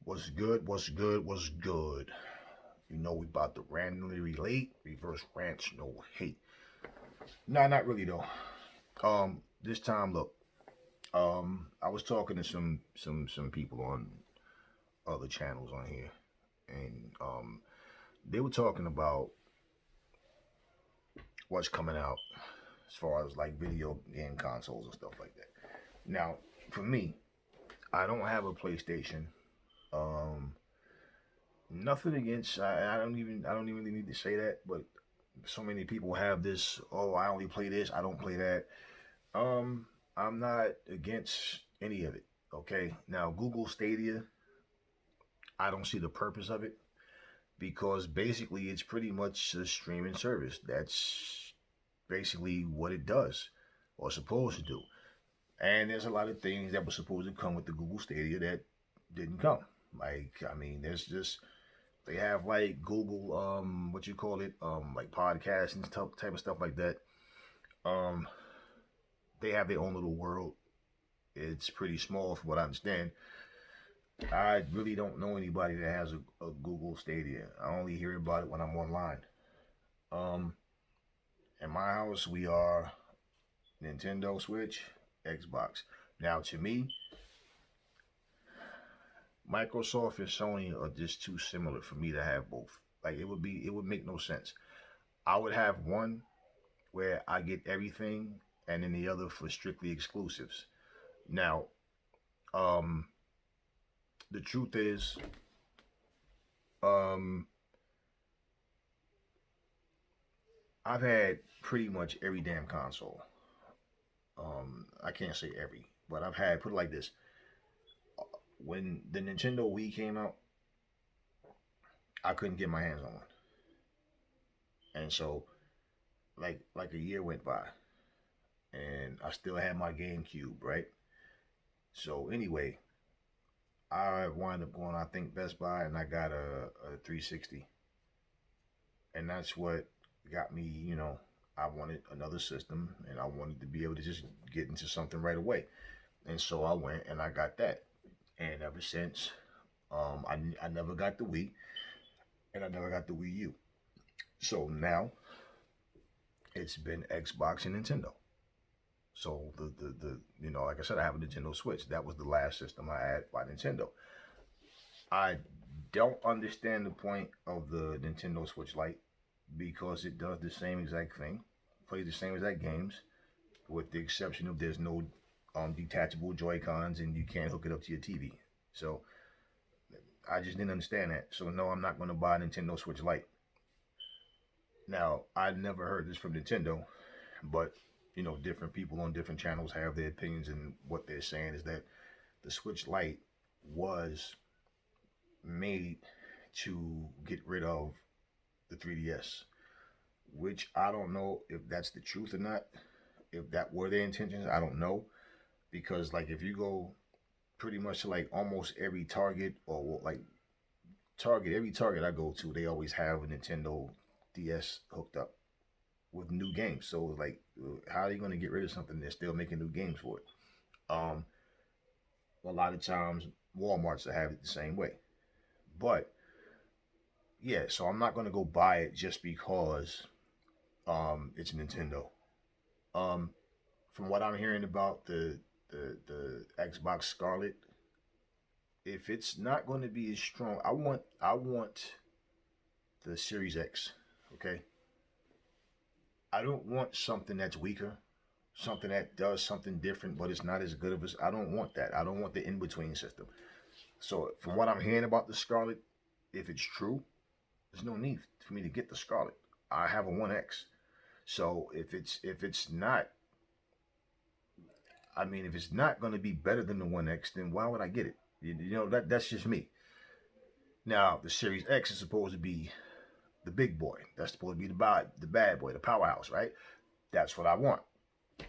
What's good? What's good? What's good? You know we about to randomly relate, reverse rants, no hate. Nah, not really though. This time, look. I was talking to some people on other channels on here, and they were talking about what's coming out as far as like video game consoles and stuff like that. Now, for me, I don't have a PlayStation. Um, Nothing against. I don't even really need to say that, but so many people have this. Oh, I only play this. I don't play that. Um, I'm not against any of it. Okay. Now, Google Stadia, I don't see the purpose of it because basically it's pretty much a streaming service. That's basically what it does or supposed to do. And there's a lot of things that were supposed to come with the Google Stadia that didn't come. There's just they have like Google what you call it like podcasts and stuff type of stuff like that. Um, they have their own little world. It's pretty small from what I understand. I really don't know anybody that has a Google Stadia. I only hear about it when I'm online. Um, in my house, we are Nintendo Switch, Xbox. Now, to me, Microsoft and Sony are just too similar for me to have both. Like it would make no sense. I would have one where I get everything, and then the other for strictly exclusives. Now, um, the truth is, um, I've had pretty much every damn console. I can't say every, but I've had put it like this: when the Nintendo Wii came out, I couldn't get my hands on one, and so like a year went by, and I still had my GameCube, right? So anyway, I wound up going, I think Best Buy, and I got a 360, and that's what got me. I wanted another system, and I wanted to be able to just get into something right away, and so I went and I got that, and ever since, I never got the Wii, and I never got the Wii U. So now it's been Xbox and Nintendo. So like I said, I have a Nintendo Switch. That was the last system I had by Nintendo. I don't understand the point of the Nintendo Switch Lite because it does the same exact thing, plays the same exact games, with the exception of there's no detachable Joy Cons and you can't hook it up to your TV. So I just didn't understand that. So no, I'm not going to buy a Nintendo Switch Lite. Now I never heard this from Nintendo, but different people on different channels have their opinions, and what they're saying is that the Switch Lite was made to get rid of the 3DS, which I don't know if that's the truth or not. If that were their intentions, I don't know. Because like if you go pretty much to like almost every Target or like every Target I go to, they always have a Nintendo DS hooked up with new games. So like, how are they going to get rid of something they're still making new games for it? Um, a lot of times Walmart's will have it the same way. But yeah, so I'm not going to go buy it just because it's Nintendo. Um, from what I'm hearing about the Xbox Scarlet, if it's not going to be as strong, I want the Series X. Okay, I don't want something that's weaker, something that does something different, but it's not as good of as. I don't want that. I don't want the in between system. So from what I'm hearing about the Scarlet, if it's true, there's no need for me to get the Scarlet. I have a One X. So if it's not, if it's not going to be better than the One X, then why would I get it? That's just me. Now the Series X is supposed to be the big boy. That's supposed to be the bad boy, the powerhouse, right? That's what I want.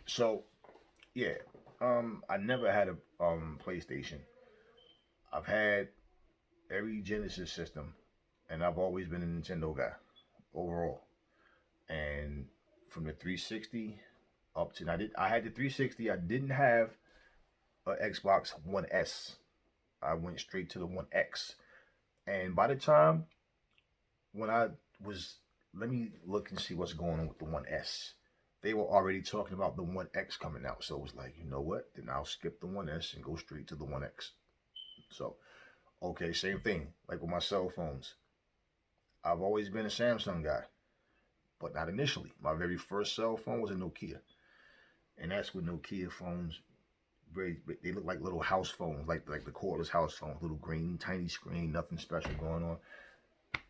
So yeah, I never had a PlayStation. I've had every Genesis system, and I've always been a Nintendo guy overall. And from the 360 up to I had the 360. I didn't have a Xbox One S. I went straight to the One X. And by the time when I was, let me look and see what's going on with the One S. They were already talking about the One X coming out. So it was like, you know what? Then I'll skip the One S and go straight to the One X. So, okay, same thing. Like with my cell phones. I've always been a Samsung guy, but not initially. My very first cell phone was a Nokia. And that's when Nokia phones very they look like little house phones, like the cordless house phones, little green, tiny screen, nothing special going on.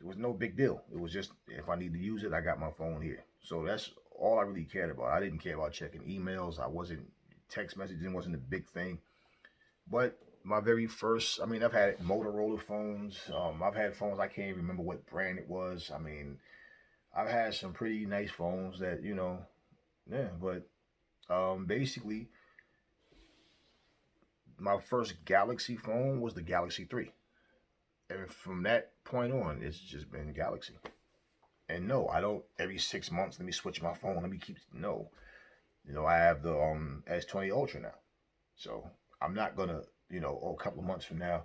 It was no big deal. It was just if I need to use it, I got my phone here. So that's all I really cared about. I didn't care about checking emails. I wasn't text messaging wasn't a big thing. But my very first, I mean, I've had Motorola phones. I've had phones I can't even remember what brand it was. I mean, I've had some pretty nice phones that yeah. But basically, my first Galaxy phone was the Galaxy 3. And from that point on, it's just been Galaxy. And no, I don't every 6 months let me switch my phone. Let me keep no. I have the S20 Ultra now. So I'm not gonna, a couple of months from now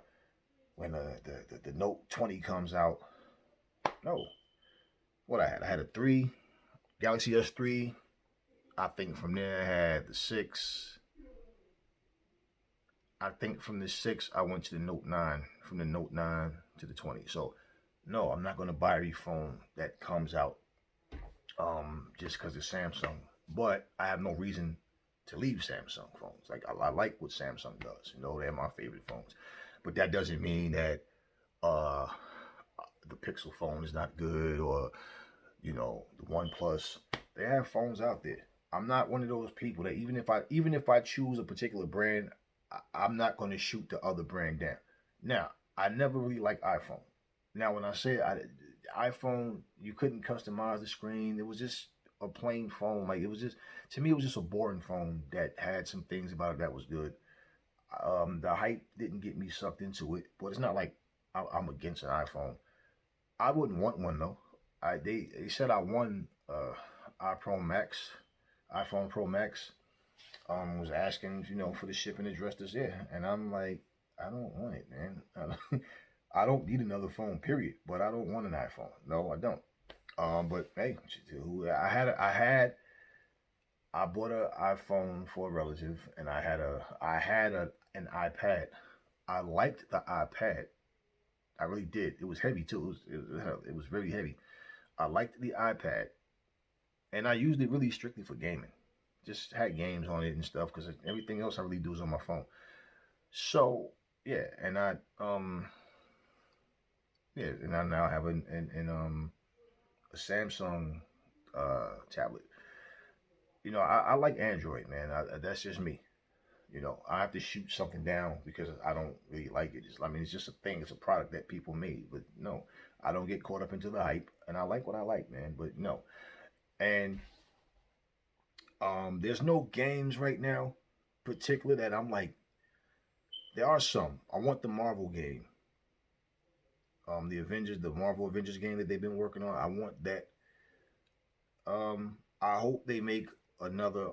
when the Note 20 comes out. No. What I had? I had a 3, Galaxy S3. I think from there I had the 6. I think from the 6 I went to the Note 9. From the Note 9 to the 20. So no, I'm not gonna buy every phone that comes out just because it's Samsung. But I have no reason to leave Samsung phones. Like I like what Samsung does. They're my favorite phones. But that doesn't mean that uh, the Pixel phone is not good or the OnePlus. They have phones out there. I'm not one of those people that even if I choose a particular brand, I'm not going to shoot the other brand down. Now, I never really liked iPhone. Now, when I say iPhone, you couldn't customize the screen. It was just a plain phone. Like it was just to me, it was just a boring phone that had some things about it that was good. The hype didn't get me sucked into it, but it's not like I'm against an iPhone. I wouldn't want one though. They said I won iPhone Max, iPhone Pro Max. Was asking for the shipping address that's there, and I'm like, I don't want it, man. I don't need another phone, period. But I don't want an iPhone. No, I don't. But hey, I bought an iPhone for a relative, and I had an iPad. I liked the iPad. I really did. It was heavy too. It was very heavy. I liked the iPad, and I used it really strictly for gaming. Just had games on it and stuff because everything else I really do is on my phone. So yeah, and I now have a Samsung tablet. I like Android, man. That's just me. I have to shoot something down because I don't really like it. I mean, it's just a thing. It's a product that people made. But no, I don't get caught up into the hype, and I like what I like, man. But no, and there's no games right now, particular that I'm like. There are some. I want the Marvel game, the Marvel Avengers game that they've been working on. I want that. I hope they make another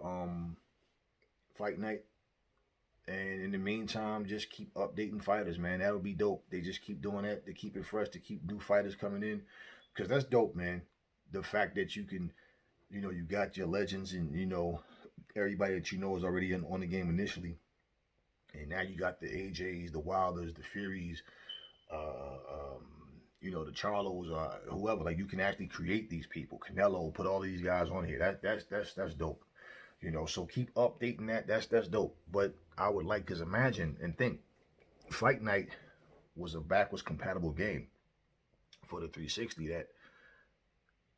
Fight Night. And in the meantime, just keep updating fighters, man. That'll be dope. They just keep doing that to keep it fresh, to keep new fighters coming in, because that's dope, man. The fact that you can, you got your legends, and everybody that you know is already on the game initially, and now you got the AJs, the Wilders, the Furies, the Charlos, or whoever. Like you can actually create these people. Canelo, put all these guys on here. That's dope. So keep updating that. That's dope. But I would like to imagine and think Fight Night was a backwards compatible game for the 360 that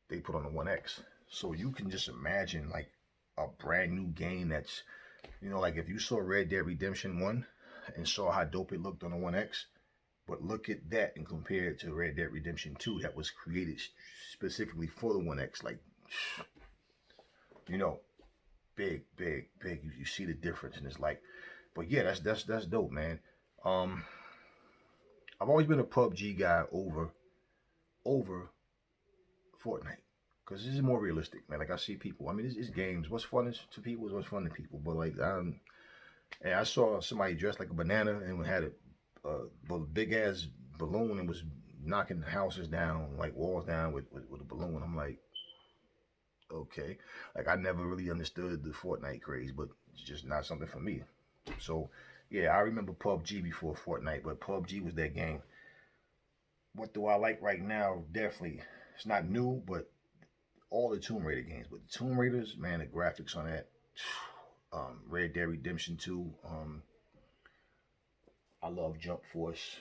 they put on the One X. So you can just imagine like a brand new game that's like if you saw Red Dead Redemption 1 and saw how dope it looked on the One X, but look at that and compare it to Red Dead Redemption 2 that was created specifically for the One X. Like, you know, big, big, big. You see the difference, and it's like, but yeah, that's dope, man. Um, I've always been a PUBG guy over Fortnite because this is more realistic, man. Like I see people. I mean, it's games. What's fun to people is what's fun to people. But like, and I saw somebody dressed like a banana and had big ass balloon and was knocking houses down, like walls down with a balloon. I'm like, okay, like I never really understood the Fortnite craze, but it's just not something for me. So yeah, I remember PUBG before Fortnite, but PUBG was that game. What do I like right now? Definitely, it's not new, but all the Tomb Raider games. But the Tomb Raiders, man, the graphics on that. Red Dead Redemption 2. I love Jump Force.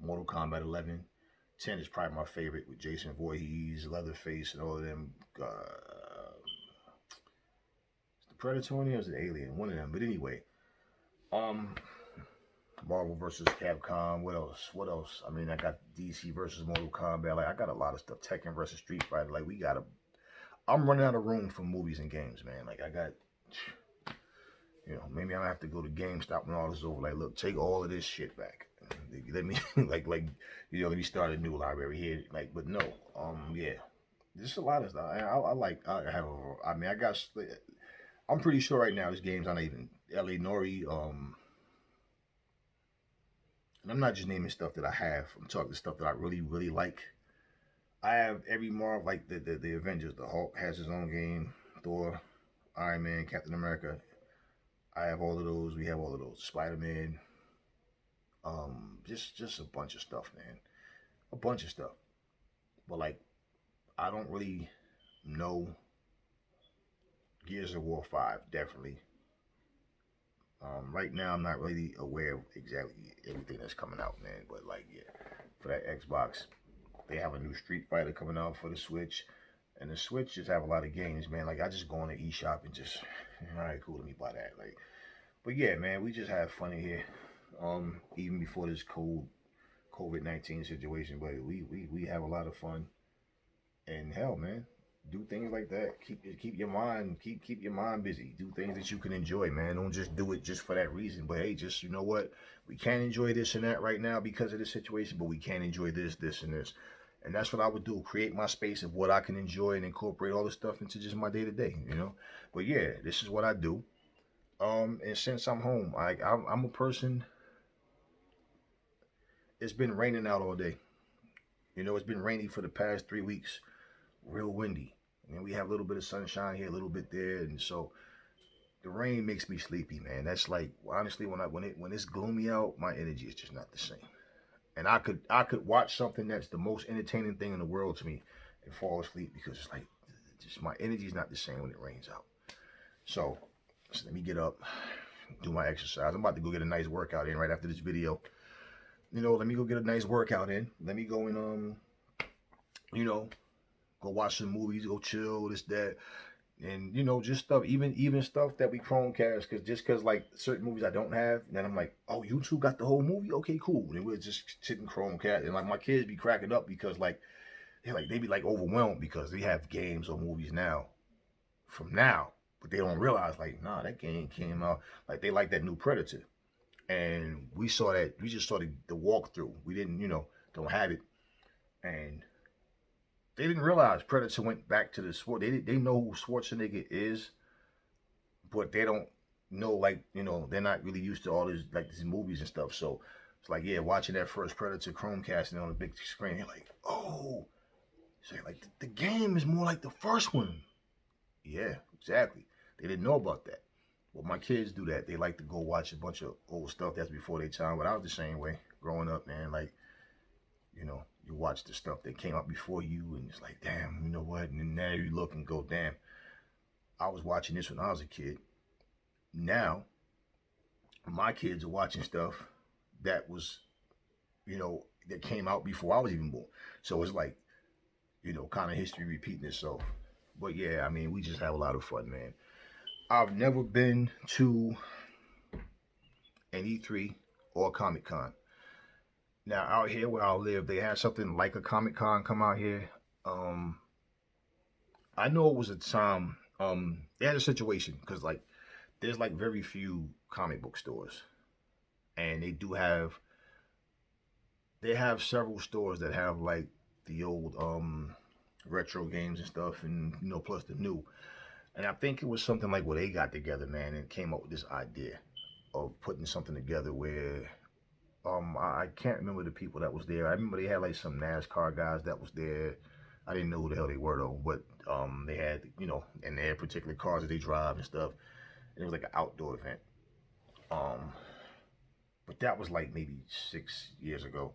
Mortal Kombat 11. 10 is probably my favorite with Jason Voorhees, Leatherface, and all of them. The Predator or is it Alien? One of them. But anyway, um, Marvel versus Capcom. What else? What else? I mean, I got DC versus Mortal Kombat. Like, I got a lot of stuff. Tekken versus Street Fighter. Like, we got a. I'm running out of room for movies and games, man. Like, I got. Maybe I have to go to GameStop when all this is over. Like, look, take all of this shit back. Let me let me start a new library here. Like, but no, yeah, there's a lot of stuff. I like. I have. I mean, I got. I'm pretty sure right now this game's not even L.A. Nori. And I'm not just naming stuff that I have. I'm talking stuff that I really, really like. I have every Marvel, like the Avengers. The Hulk has his own game. Thor, Iron Man, Captain America. I have all of those. We have all of those. Spider Man. Just a bunch of stuff, man. A bunch of stuff. But like, I don't really know Gears of War 5. Definitely. Right now, I'm not really aware of exactly everything that's coming out, man. But like, yeah, for that Xbox, they have a new Street Fighter coming out for the Switch, and the Switch just have a lot of games, man. Like, I just go on the eShop and just, all right, cool, let me buy that. Like, but yeah, man, we just have fun in here. Even before this COVID-19 situation, but we have a lot of fun. And hell, man, do things like that. Keep your mind busy. Do things that you can enjoy, man. Don't just do it just for that reason. But hey, just you know what, we can't enjoy this and that right now because of this situation, but we can enjoy this, and this. And that's what I would do. Create my space of what I can enjoy and incorporate all this stuff into just my day to day, But yeah, this is what I do. And since I'm home, I'm a person. It's been raining out all day. It's been rainy for the past 3 weeks. Real windy. And we have a little bit of sunshine here, a little bit there, and so the rain makes me sleepy, man. That's like honestly when it's gloomy out, my energy is just not the same. And I could watch something that's the most entertaining thing in the world to me and fall asleep because it's like just my energy is not the same when it rains out. So let me get up, do my exercise. I'm about to go get a nice workout in right after this video. Let me go get a nice workout in. Let me go and go watch some movies, go chill, this, that, and just stuff, even stuff that we Chromecast, because like certain movies I don't have, and then I'm like, oh, YouTube got the whole movie, okay, cool. And we're just sitting Chromecast, and like my kids be cracking up because like they be like overwhelmed because they have games or movies now, from now, but they don't realize like, nah, that game came out, like they like that new Predator. And we saw that. We just saw the walkthrough. We didn't, don't have it. And they didn't realize Predator went back to the sport. They know who Schwarzenegger is, but they don't know, like, they're not really used to all this, like, these movies and stuff. So it's like, yeah, watching that first Predator Chromecasting on the big screen, you're like, oh, so like the game is more like the first one. Yeah, exactly. They didn't know about that. Well, my kids do that. They like to go watch a bunch of old stuff that's before their time. But I was the same way growing up, man. Like, you watch the stuff that came out before you, and it's like, damn, you know what? And then now you look and go, damn, I was watching this when I was a kid. Now, my kids are watching stuff that was, that came out before I was even born. So it's like, kind of history repeating itself. But yeah, I mean, we just have a lot of fun, man. I've never been to an E3 or a Comic Con. Now, out here where I live, they had something like a Comic Con come out here. I know it was a time, they had a situation because, like, there's, like, very few comic book stores. And they have several stores that have, like, the old, retro games and stuff and, plus the new. And I think it was something like where they got together, man, and came up with this idea of putting something together where I can't remember the people that was there. I remember they had like some NASCAR guys that was there. I didn't know who the hell they were though, but they had, you know, and they had particular cars that they drive and stuff. And it was like an outdoor event. Um, but that was like maybe 6 years ago,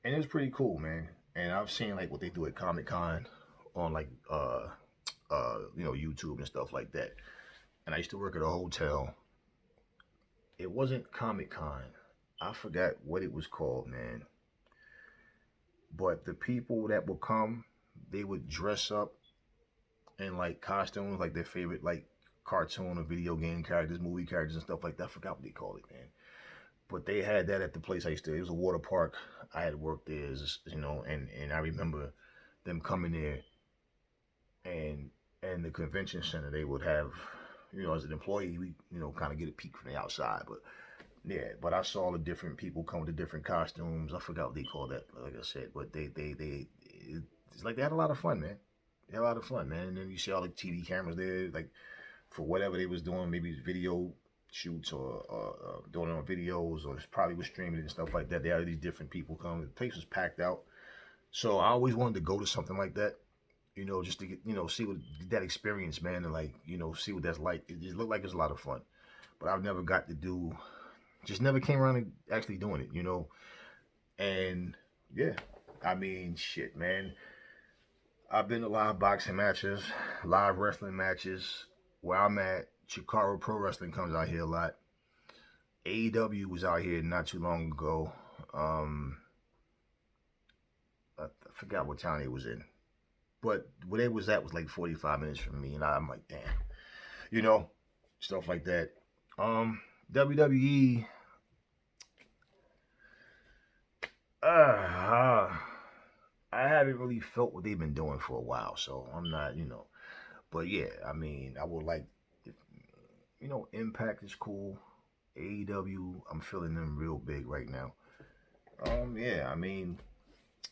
and it was pretty cool, man. And I've seen like what they do at Comic Con on like you know, YouTube and stuff like that. And I used to work at a hotel. It wasn't Comic Con. I forgot what it was called, man. But the people that would come, they would dress up in like costumes, like their favorite like cartoon or video game characters, movie characters and stuff like that. I forgot what they called it, man. But they had that at the place I used to. It was a water park. I had worked there, you know, and I remember them coming there, and the convention center they would have, you know, as an employee, we, you know, kind of get a peek from the outside. But yeah, but I saw the different people come with the different costumes. I forgot what they called that, like I said. But it's like they had a lot of fun, man. They had a lot of fun, man. And then you see all the TV cameras there, like for whatever they was doing, maybe video shoots or doing it on videos, or probably was streaming and stuff like that. They had these different people come. The place was packed out. So I always wanted to go to something like that, you know, just to get, you know, see what that experience, man, and like, you know, see what that's like. It just looked like it's a lot of fun. But I've never got to do, just never came around to actually doing it, you know. And yeah, I mean, shit, man. I've been to live boxing matches, live wrestling matches. Where I'm at, Chikara Pro Wrestling comes out here a lot. AEW was out here not too long ago. I forgot what town it was in. But where they was at was like 45 minutes from me. And I'm like, damn. You know, stuff like that. WWE, I haven't really felt what they've been doing for a while. So I'm not, you know. But yeah, I mean, I would like, you know, Impact is cool. AEW, I'm feeling them real big right now. Yeah, I mean,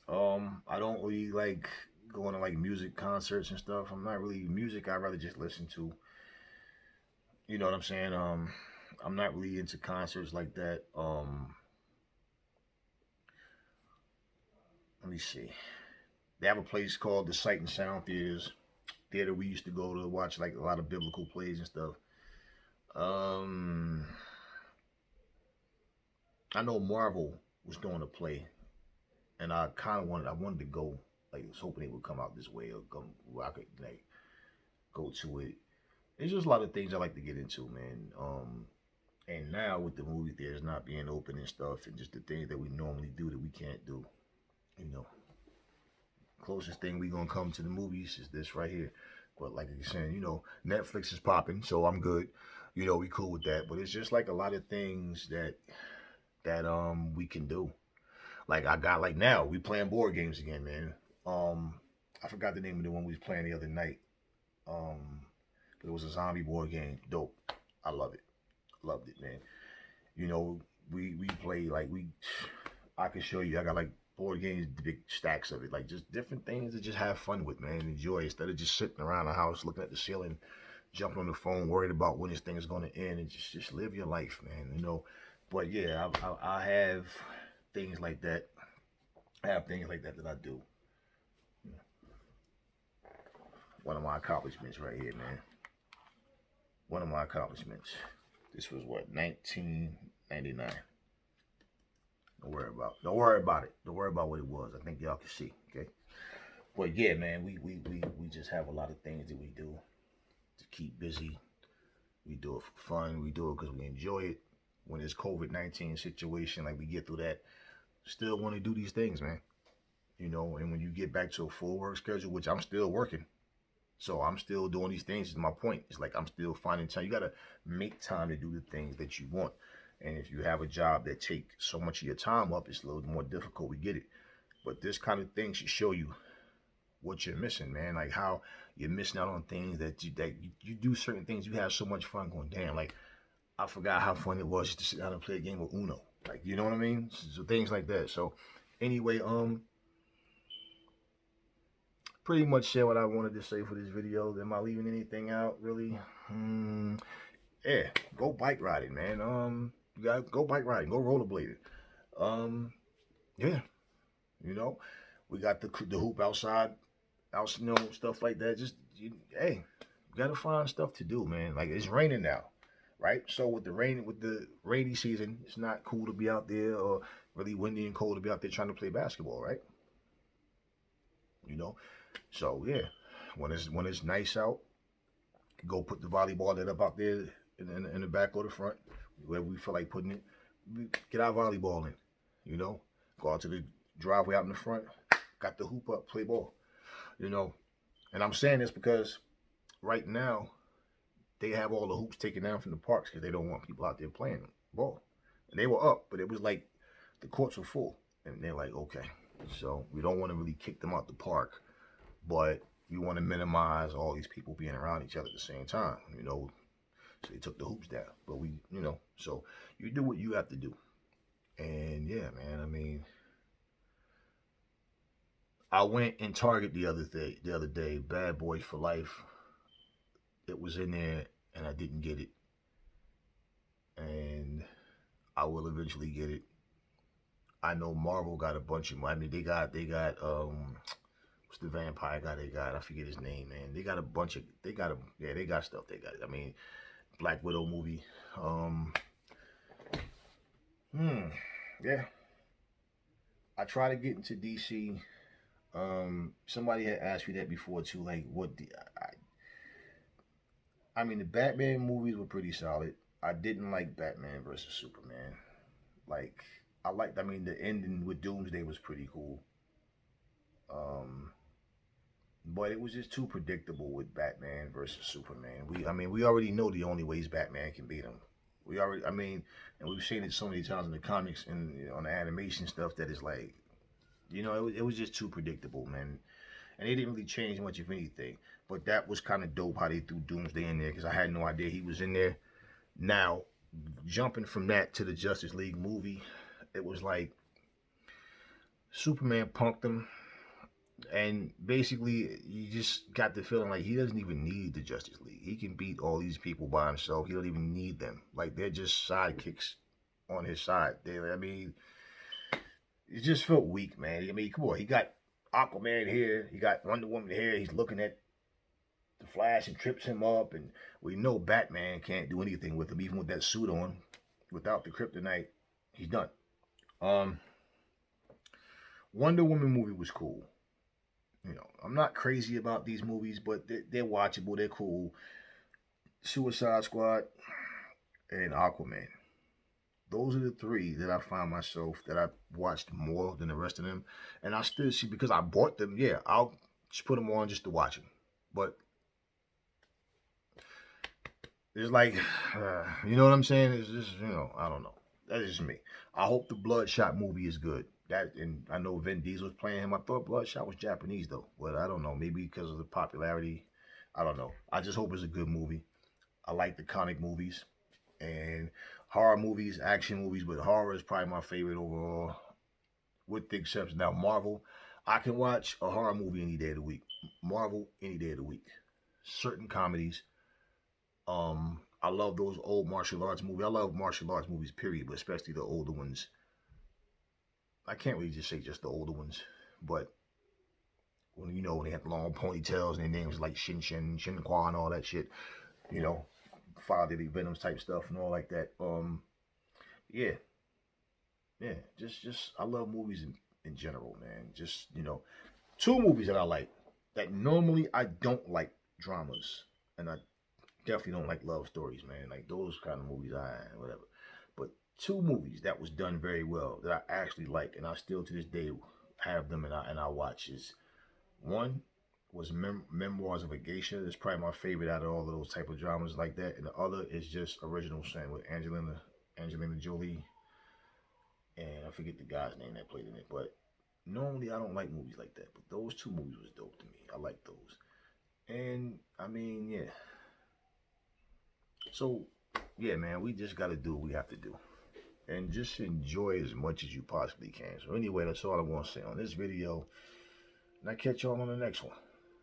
I don't really like going to like music concerts and stuff. I'm not really music. I'd rather just listen to. You know what I'm saying? I'm not really into concerts like that. Let me see. They have a place called the Sight and Sound Theater we used to go to watch like a lot of biblical plays and stuff. Um, I know Marvel was doing a play, and I wanted to go. Like, I was hoping it would come out this way or come where I could like go to it. There's just a lot of things I like to get into, man. And now with the movie theaters not being open and stuff, and just the things that we normally do that we can't do, you know, closest thing we gonna come to the movies is this right here. But like you're saying, you know, Netflix is popping, so I'm good. You know, we cool with that. But it's just like a lot of things that we can do. Like I got like now we playing board games again, man. Um, I forgot the name of the one we was playing the other night. But it was a zombie board game. Dope. I love it. Loved it, man. You know, we play like we. I can show you. I got like board games, big stacks of it, like just different things to just have fun with, man. Enjoy instead of just sitting around the house looking at the ceiling, jumping on the phone, worried about when this thing is going to end, and just live your life, man. You know. But yeah, I have things like that. I have things like that that I do. One of my accomplishments right here, man. One of my accomplishments. This was what 1999. Don't worry about it. Don't worry about what it was. I think y'all can see. Okay. But yeah, man, we just have a lot of things that we do to keep busy. We do it for fun. We do it because we enjoy it. When this COVID-19 situation, like we get through that, still want to do these things, man. You know, and when you get back to a full work schedule, which I'm still working, so I'm still doing these things. Is my point. It's like I'm still finding time. You gotta make time to do the things that you want. And if you have a job that take so much of your time up, it's a little more difficult. We get it. But this kind of thing should show you what you're missing, man. Like how you're missing out on things that you do certain things. You have so much fun going, damn, like I forgot how fun it was just to sit down and play a game of Uno. Like, you know what I mean? So things like that. So anyway, pretty much said what I wanted to say for this video. Am I leaving anything out, really? Yeah, go bike riding, man. You gotta go bike riding, go rollerblading. Yeah, you know, we got the hoop outside, stuff like that. Just hey, you gotta find stuff to do, man. Like it's raining now, right? So with the rainy season, it's not cool to be out there or really windy and cold to be out there trying to play basketball, right? You know, so yeah, when it's nice out, go put the volleyball net up out there in the back or the front, wherever we feel like putting it. Get our volleyball in, you know. Go out to the driveway out in the front, got the hoop up, play ball, you know. And I'm saying this because right now they have all the hoops taken down from the parks because they don't want people out there playing ball. And they were up, but it was like the courts were full, and they're like, okay, so we don't want to really kick them out the park, but we want to minimize all these people being around each other at the same time, you know. So they took the hoops down, but we, you know, so you do what you have to do. And yeah, man, I mean, I went in Target the other day, Bad Boys for Life. It was in there, and I didn't get it, and I will eventually get it. I know Marvel got a bunch of. I mean, they got what's the vampire guy they got? I forget his name, man. They got a bunch of. They got a yeah. They got stuff. They got. I mean, Black Widow movie. Um, hmm. Yeah. I try to get into DC. Somebody had asked me that before too. Like, I mean, the Batman movies were pretty solid. I didn't like Batman versus Superman. Like, I liked. I mean, the ending with Doomsday was pretty cool. Um, but it was just too predictable with Batman versus Superman. I mean, we already know the only ways Batman can beat him. We already, I mean, and we've seen it so many times in the comics and on the animation stuff that it's like, it was just too predictable, man. And they didn't really change much, if anything. But that was kind of dope how they threw Doomsday in there because I had no idea he was in there. Now, jumping from that to the Justice League movie, it was like Superman punked him, and basically you just got the feeling like he doesn't even need the Justice League. He can beat all these people by himself. He don't even need them. Like they're just sidekicks on his side. I mean, it just felt weak, man. I mean, come on, he got Aquaman here, he got Wonder Woman here. He's looking at the Flash and trips him up, and we know Batman can't do anything with him, even with that suit on. Without the kryptonite, he's done. Um, Wonder Woman movie was cool. I'm not crazy about these movies, but they're watchable. They're cool. Suicide Squad and Aquaman. Those are the three that I find myself that I watched more than the rest of them, and I still see because I bought them. Yeah, I'll just put them on just to watch them. But it's like, you know what I'm saying? It's just I don't know. That's just me. I hope the Bloodshot movie is good. That and I know Vin Diesel was playing him. I thought Bloodshot was Japanese though, but I don't know. Maybe because of the popularity. I don't know. I just hope it's a good movie. I like the comic movies and horror movies, action movies, but horror is probably my favorite overall, with the exception now Marvel. I can watch a horror movie any day of the week. Marvel any day of the week. Certain comedies. I love those old martial arts movies. I love martial arts movies, period, but especially the older ones. I can't really just say just the older ones, but when they had long ponytails and their names like Shin Shin, Shin Kwa and all that shit, you know, Father the Venoms type stuff and all like that. Yeah, yeah, just I love movies in general, man. Just two movies that I like that normally I don't like dramas, and I definitely don't like love stories, man. Like those kind of movies, I whatever. But two movies that was done very well that I actually like, and I still to this day have them and I watch is one was Memoirs of a Geisha. It's probably my favorite out of all of those type of dramas like that, and the other is just Original Sin with Angelina Jolie, and I forget the guy's name that played in it. But normally I don't like movies like that, but those two movies was dope to me. I like those, and I mean, yeah. So, yeah, man, we just got to do what we have to do. And just enjoy as much as you possibly can. So, anyway, that's all I want to say on this video. And I catch y'all on the next one.